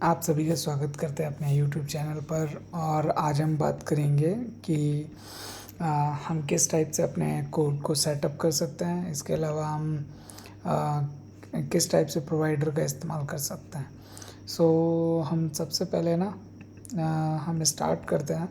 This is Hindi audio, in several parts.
आप सभी का स्वागत करते हैं अपने यूट्यूब चैनल पर। और आज हम बात करेंगे कि आ, हम किस टाइप से अपने कोड को सेटअप कर सकते हैं। इसके अलावा हम आ, किस टाइप से प्रोवाइडर का इस्तेमाल कर सकते हैं। हम सबसे पहले ना हम स्टार्ट करते हैं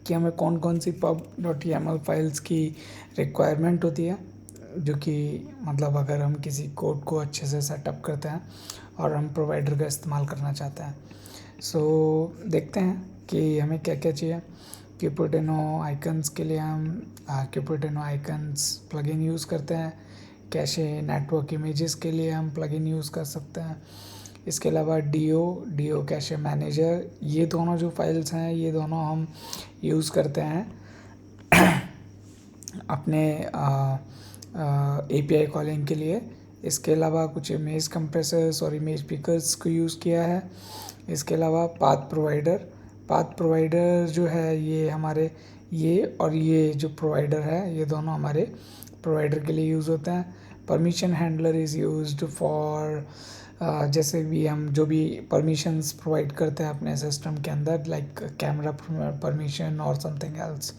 कि हमें कौन कौन सी pub.yaml फाइल्स की रिक्वायरमेंट होती है, जो कि मतलब अगर हम किसी कोड को अच्छे से सेटअप करते हैं और हम प्रोवाइडर का इस्तेमाल करना चाहते हैं। देखते हैं कि हमें क्या क्या चाहिए। क्यूपिडिनो आइकन्स के लिए हम क्यूपिडिनो आइकन्स प्लगइन यूज़ करते हैं। कैशे नेटवर्क इमेजेस के लिए हम प्लगइन यूज़ कर सकते हैं। इसके अलावा डी ओ कैशे मैनेजर, ये दोनों जो फाइल्स हैं ये दोनों हम यूज़ करते हैं अपने API कॉलिंग के लिए। इसके अलावा कुछ इमेज कंप्रेसर्स और इमेज पिकर्स को यूज़ किया है। इसके अलावा पाथ प्रोवाइडर जो है ये हमारे ये जो प्रोवाइडर है ये दोनों हमारे प्रोवाइडर के लिए यूज़ होते हैं। Permission handler is used for जैसे भी हम जो भी परमिशंस प्रोवाइड करते हैं अपने सिस्टम के अंदर, लाइक कैमरा परमिशन और समथिंग एल्स।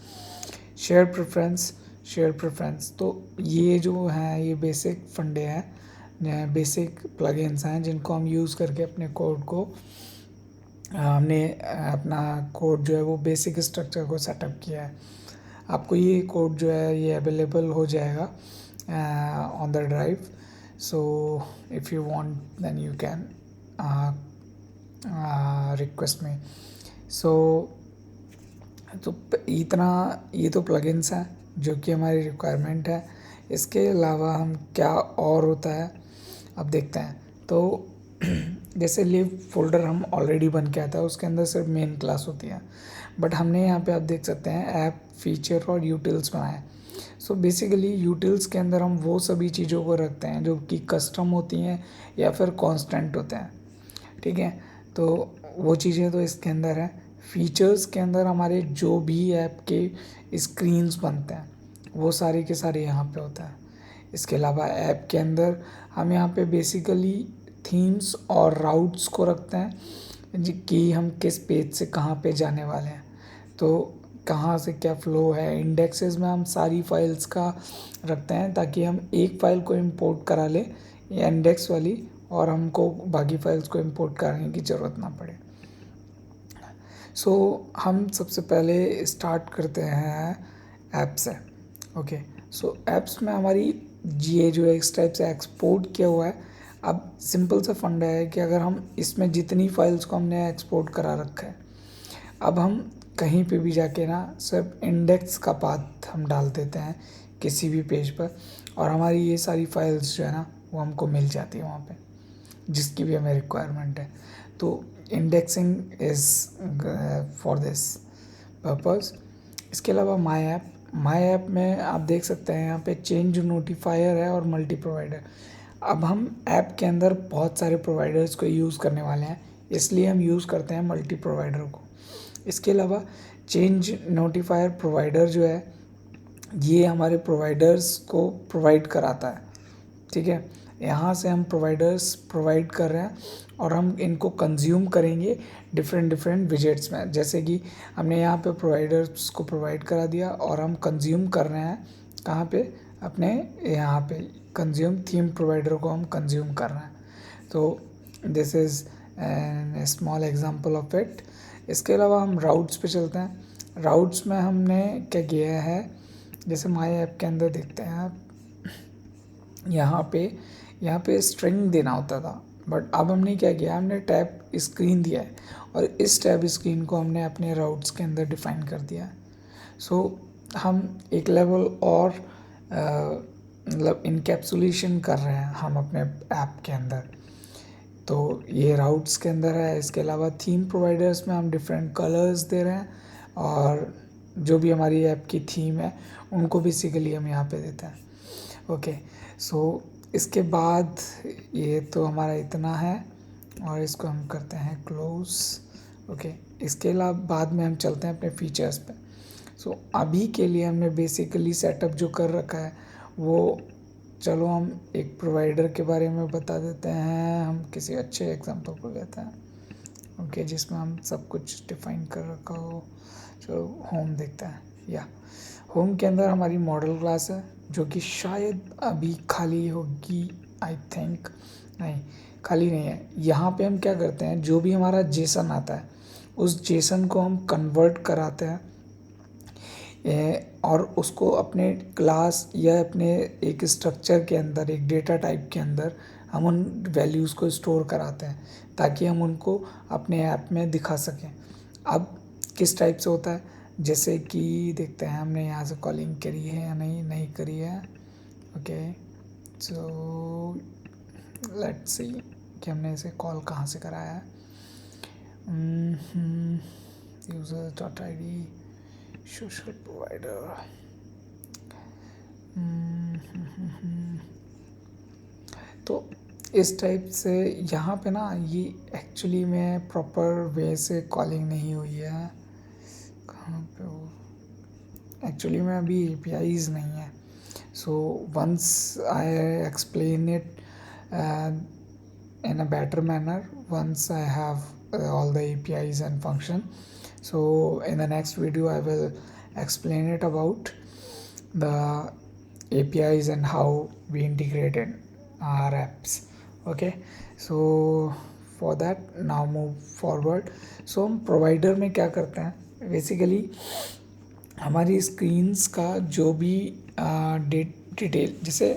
शेयर प्रेफरेंस तो ये जो है ये बेसिक फंडे हैं, बेसिक प्लगइन्स हैं जिनको हम यूज़ करके अपने कोड को हमने अपना कोड जो है वो बेसिक स्ट्रक्चर को सेटअप किया है। आपको ये कोड जो है ये अवेलेबल हो जाएगा on the drive. So if you want then you can request me. So तो इतना ये तो प्लगइन्स हैं जो कि हमारी रिक्वायरमेंट है। इसके अलावा हम क्या और होता है अब देखते हैं। तो जैसे लिव फोल्डर हम ऑलरेडी बन के आता है, उसके अंदर सिर्फ मेन क्लास होती है, बट हमने यहाँ पे आप देख सकते हैं ऐप फीचर और यूटिल्स बनाए। बेसिकली यूटिल्स के अंदर हम वो सभी चीज़ों को रखते हैं जो कि कस्टम होती हैं या फिर कांस्टेंट होते हैं, ठीक है। तो वो चीज़ें तो इसके अंदर है। फीचर्स के अंदर हमारे जो भी ऐप के स्क्रीन्स बनते हैं वो सारे के सारे यहाँ पे होता है। इसके अलावा ऐप के अंदर हम यहाँ पे बेसिकली थीम्स और राउट्स को रखते हैं कि हम किस पेज से कहाँ पे जाने वाले हैं, तो कहाँ से क्या फ़्लो है। इंडेक्सेस में हम सारी फाइल्स का रखते हैं ताकि हम एक फ़ाइल को इंपोर्ट करा लें या इंडेक्स वाली, और हमको बाकी फाइल्स को इंपोर्ट करने की ज़रूरत ना पड़े। हम सबसे पहले स्टार्ट करते हैं ऐप से। ओके, ऐप्स में हमारी ये जो है इस टाइप से एक्सपोर्ट किया हुआ है। अब सिंपल सा फंडा है कि अगर हम इसमें जितनी फाइल्स को हमने एक्सपोर्ट करा रखा है, अब हम कहीं पे भी जाके ना सिर्फ इंडेक्स का पाथ हम डाल देते हैं किसी भी पेज पर, और हमारी ये सारी फाइल्स जो है ना वो हमको मिल जाती है वहाँ पे, जिसकी भी हमें रिक्वायरमेंट है। तो indexing is for this purpose. इसके अलावा माई ऐप में आप देख सकते हैं यहाँ पे चेंज नोटिफायर है और मल्टी प्रोवाइडर। अब हम ऐप के अंदर बहुत सारे प्रोवाइडर्स को यूज़ करने वाले हैं, इसलिए हम यूज़ करते हैं मल्टी प्रोवाइडर को। इसके अलावा चेंज नोटिफायर प्रोवाइडर जो है ये हमारे प्रोवाइडर्स को प्रोवाइड कराता है, ठीक है। यहाँ से हम प्रोवाइडर्स प्रोवाइड कर रहे हैं और हम इनको कंज्यूम करेंगे डिफरेंट विजेट्स में। जैसे कि हमने यहाँ पे प्रोवाइडर्स को प्रोवाइड करा दिया और हम कंज्यूम कर रहे हैं कहाँ पे, अपने यहाँ पे कंज्यूम थीम प्रोवाइडर को हम कंज्यूम कर रहे हैं। तो this is an small example of it. इसके अलावा हम राउट्स पे चलते हैं। राउट्स में हमने क्या किया है, जैसे माई ऐप के अंदर देखते हैं आप, यहाँ पे स्ट्रिंग देना होता था, बट अब हमने क्या किया, हमने टैब स्क्रीन दिया है और इस टैब स्क्रीन को हमने अपने राउट्स के अंदर डिफाइन कर दिया है। हम एक लेवल और मतलब इनकैप्सुलेशन कर रहे हैं हम अपने ऐप के अंदर। तो ये राउट्स के अंदर है। इसके अलावा थीम प्रोवाइडर्स में हम डिफरेंट कलर्स दे रहे हैं, और जो भी हमारी ऐप की थीम है उनको बेसिकली हम यहाँ पे देते हैं। ओके, इसके बाद ये तो हमारा इतना है और इसको हम करते हैं क्लोज। ओके, इसके अलावा बाद में हम चलते हैं अपने फीचर्स पे। अभी के लिए हमने बेसिकली सेटअप जो कर रखा है वो, चलो हम एक प्रोवाइडर के बारे में बता देते हैं। हम किसी अच्छे एग्जांपल को लेते हैं। ओके, जिसमें हम सब कुछ डिफाइन कर रखा हो। चलो होम देखते हैं। या होम के अंदर हमारी मॉडल क्लास है जो कि शायद अभी खाली होगी, आई थिंक। नहीं, खाली नहीं है। यहाँ पे हम क्या करते हैं, जो भी हमारा जेसन आता है उस जेसन को हम कन्वर्ट कराते हैं और उसको अपने क्लास या अपने एक स्ट्रक्चर के अंदर, एक डेटा टाइप के अंदर हम उन वैल्यूज़ को स्टोर कराते हैं ताकि हम उनको अपने ऐप में दिखा सकें। अब किस टाइप से होता है, जैसे कि देखते हैं हमने यहाँ से कॉलिंग करी है या नहीं करी है। ओके, सो लेट्स सी कि हमने इसे कॉल कहाँ से कराया है। User dot I D social provider. तो इस टाइप से यहाँ पे ना, ये एक्चुअली में प्रॉपर वे से कॉलिंग नहीं हुई है। कहाँ पे हो एक्चुअली में, अभी APIs नहीं है। So once I explain it in a better manner, once I have all the APIs and function. So in the next video I will explain it about the APIs and how we integrated our apps. Okay, so for that now move forward. So हम प्रोवाइडर में क्या करते हैं, बेसिकली हमारी स्क्रीन्स का जो भी डिटेल, जैसे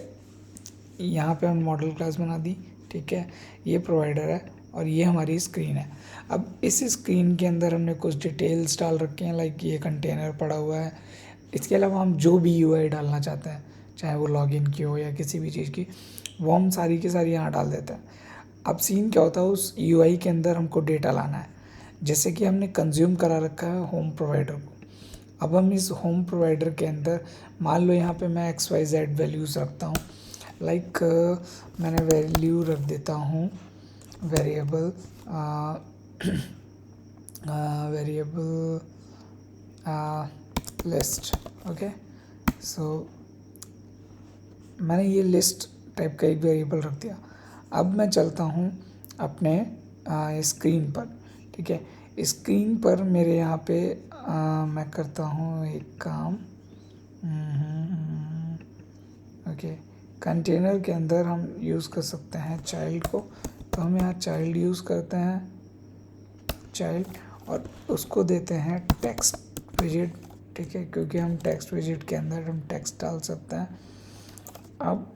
यहाँ पे हम मॉडल क्लास बना दी, ठीक है, ये प्रोवाइडर है और ये हमारी स्क्रीन है। अब इस स्क्रीन के अंदर हमने कुछ डिटेल्स डाल रखे हैं, लाइक ये कंटेनर पड़ा हुआ है। इसके अलावा हम जो भी UI डालना चाहते हैं, चाहे वो लॉगिन की हो या किसी भी चीज़ की, वो हम सारी की सारी यहाँ डाल देते हैं। अब सीन क्या होता है, उस UI के अंदर हमको डेटा लाना है। जैसे कि हमने कंज्यूम करा रखा है होम प्रोवाइडर को। अब हम इस होम प्रोवाइडर के अंदर, मान लो यहाँ पे मैं XYZ वैल्यूज़ रखता हूँ, लाइक मैंने वैल्यू रख देता हूँ वेरिएबल लिस्ट। ओके, सो मैंने ये लिस्ट टाइप का एक वेरिएबल रख दिया। अब मैं चलता हूँ अपने स्क्रीन पर, ठीक है। स्क्रीन पर मेरे यहाँ पे मैं करता हूँ एक काम। ओके, कंटेनर के अंदर हम यूज़ कर सकते हैं चाइल्ड को, तो हम यहाँ चाइल्ड यूज़ करते हैं, चाइल्ड, और उसको देते हैं टेक्स्ट विजेट, ठीक है, क्योंकि हम टेक्स्ट विजेट के अंदर हम टेक्स्ट डाल सकते हैं। अब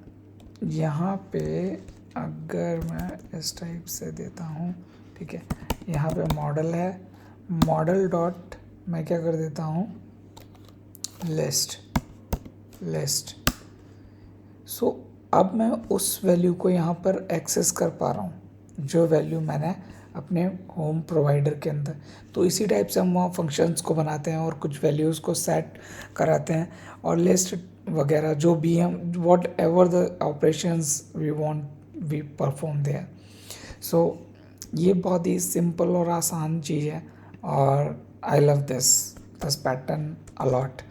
यहाँ पे अगर मैं इस टाइप से देता हूँ, ठीक है, यहाँ पे मॉडल है, मॉडल डॉट मैं क्या कर देता हूँ, लिस्ट। सो अब मैं उस वैल्यू को यहाँ पर एक्सेस कर पा रहा हूँ, जो वैल्यू मैंने अपने होम प्रोवाइडर के अंदर। तो इसी टाइप से हम वहाँ फंक्शंस को बनाते हैं और कुछ वैल्यूज़ को सेट कराते हैं, और लिस्ट वगैरह जो भी हम, whatever the operations we want we perform there. So ये बहुत ही सिंपल और आसान चीज़ है, और I love this pattern a lot.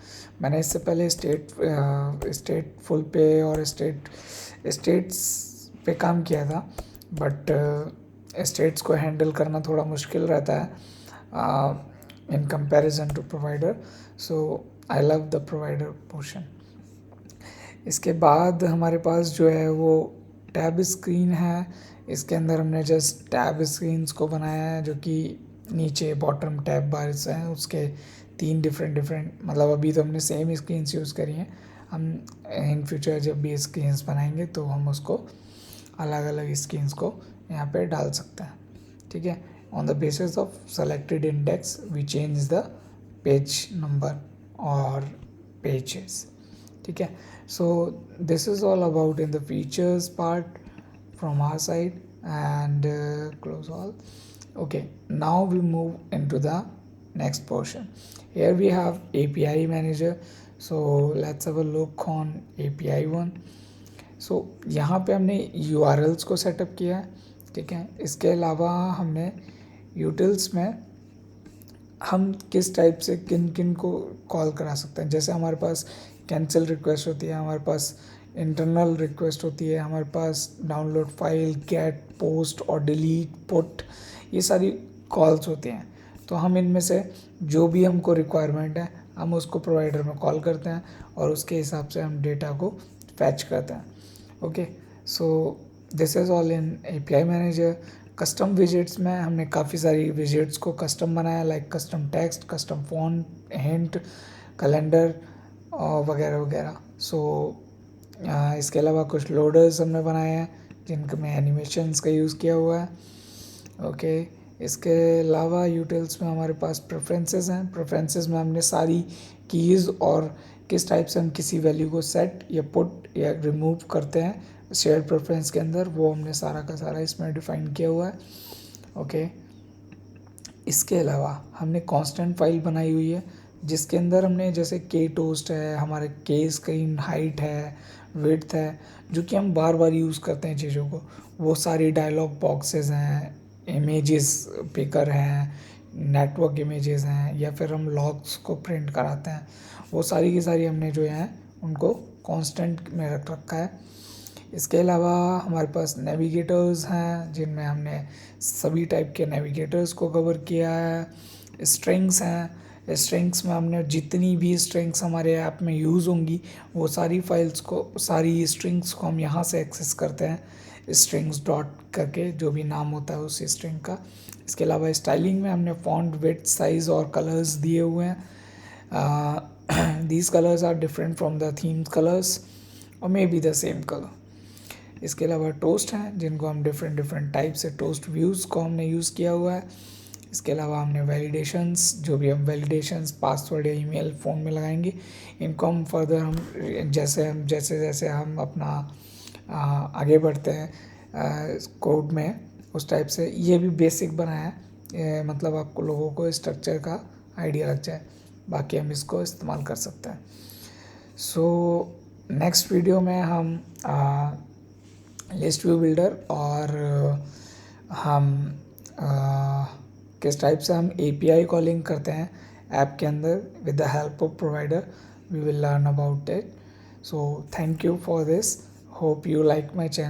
मैंने इससे पहले स्टेटफुल पे और स्टेट्स पे काम किया था, बट स्टेट्स को हैंडल करना थोड़ा मुश्किल रहता है in comparison to provider. So I love the provider portion. इसके बाद हमारे पास जो है वो टैब स्क्रीन है। इसके अंदर हमने जस्ट टैब स्क्रीन्स को बनाया है, जो कि नीचे बॉटम टैब बार्स हैं, उसके 3 डिफरेंट, मतलब अभी तो हमने सेम स्क्रीन्स यूज़ करी हैं। हम इन फ्यूचर जब भी स्क्रीन्स बनाएंगे तो हम उसको अलग अलग स्क्रीन्स को यहाँ पे डाल सकते हैं, ठीक है। On the basis of selected index we change the page number और पेजेस, ठीक है। So this is all about in the features part from our side, and close all. Okay, now we move into the next portion. Here we have API manager, so let's have a look on API one. So यहाँ पे हमने URLs को सेटअप किया है, ठीक है। इसके अलावा हमने utils में हम किस टाइप से किन किन को कॉल करा सकते हैं। जैसे हमारे पास कैंसिल रिक्वेस्ट होती है, हमारे पास इंटरनल रिक्वेस्ट होती है, हमारे पास डाउनलोड फाइल, गेट, पोस्ट और डिलीट, पुट, ये सारी कॉल्स होती हैं। तो हम इनमें से जो भी हमको रिक्वायरमेंट है हम उसको प्रोवाइडर में कॉल करते हैं और उसके हिसाब से हम डेटा को फैच करते हैं। Okay, so this is all in API manager. Custom widgets में हमने काफ़ी सारी विजेट्स को कस्टम बनाया, like custom text, custom font, hint, calendar और वगैरह वगैरह। सो इसके अलावा कुछ लोडर्स हमने बनाए हैं जिनका में एनिमेशंस का यूज़ किया हुआ है। ओके, इसके अलावा यूटिल्स में हमारे पास प्रेफरेंसेस हैं। प्रेफरेंसेस में हमने सारी कीज़ और किस टाइप से हम किसी वैल्यू को सेट या पुट या रिमूव करते हैं शेयर प्रेफरेंस के अंदर, वो हमने सारा का सारा इसमें डिफ़ाइन किया हुआ है। ओके, इसके अलावा हमने कांस्टेंट फाइल बनाई हुई है जिसके अंदर हमने जैसे के टोस्ट है, हमारे के स्क्रीन हाइट है, विड्थ है, जो कि हम बार बार यूज़ करते हैं चीज़ों को। वो सारी डायलॉग बॉक्सेस हैं, इमेजेस पिकर हैं, नेटवर्क इमेजेस हैं, या फिर हम लॉग्स को प्रिंट कराते हैं, वो सारी की सारी हमने जो है उनको कांस्टेंट में रख रखा है। इसके अलावा हमारे पास नेविगेटर्स हैं जिनमें हमने सभी टाइप के नेविगेटर्स को कवर किया है। स्ट्रिंग्स हैं, स्ट्रिंग्स में हमने जितनी भी स्ट्रिंग्स हमारे ऐप में यूज़ होंगी वो सारी फाइल्स को, सारी स्ट्रिंग्स को हम यहाँ से एक्सेस करते हैं स्ट्रिंग्स डॉट करके, जो भी नाम होता है उस स्ट्रिंग का। इसके अलावा स्टाइलिंग में हमने फॉन्ट, विड्थ, साइज़ और कलर्स दिए हुए हैं। These colours are different from the theme colours और may be the same colour. इसके अलावा टोस्ट हैं जिनको हम डिफरेंट टाइप से टोस्ट व्यूज़ को हमने यूज़ किया हुआ है। इसके अलावा हमने वैलिडेशंस, जो भी हम वैलिडेशंस पासवर्ड या ईमेल फ़ोन में लगाएंगे, इनको हम फर्दर हम जैसे जैसे हम अपना आगे बढ़ते हैं कोड में, उस टाइप से ये भी बेसिक बनाया है, मतलब आपको लोगों को स्ट्रक्चर का आइडिया लग जाए, बाकी हम इसको इस्तेमाल कर सकते हैं। सो नेक्स्ट वीडियो में हम लिस्ट व्यू बिल्डर और हम किस टाइप से हम एपीआई कॉलिंग करते हैं ऐप के अंदर with the help of provider, we will learn about it. So thank you for this, hope you like my channel.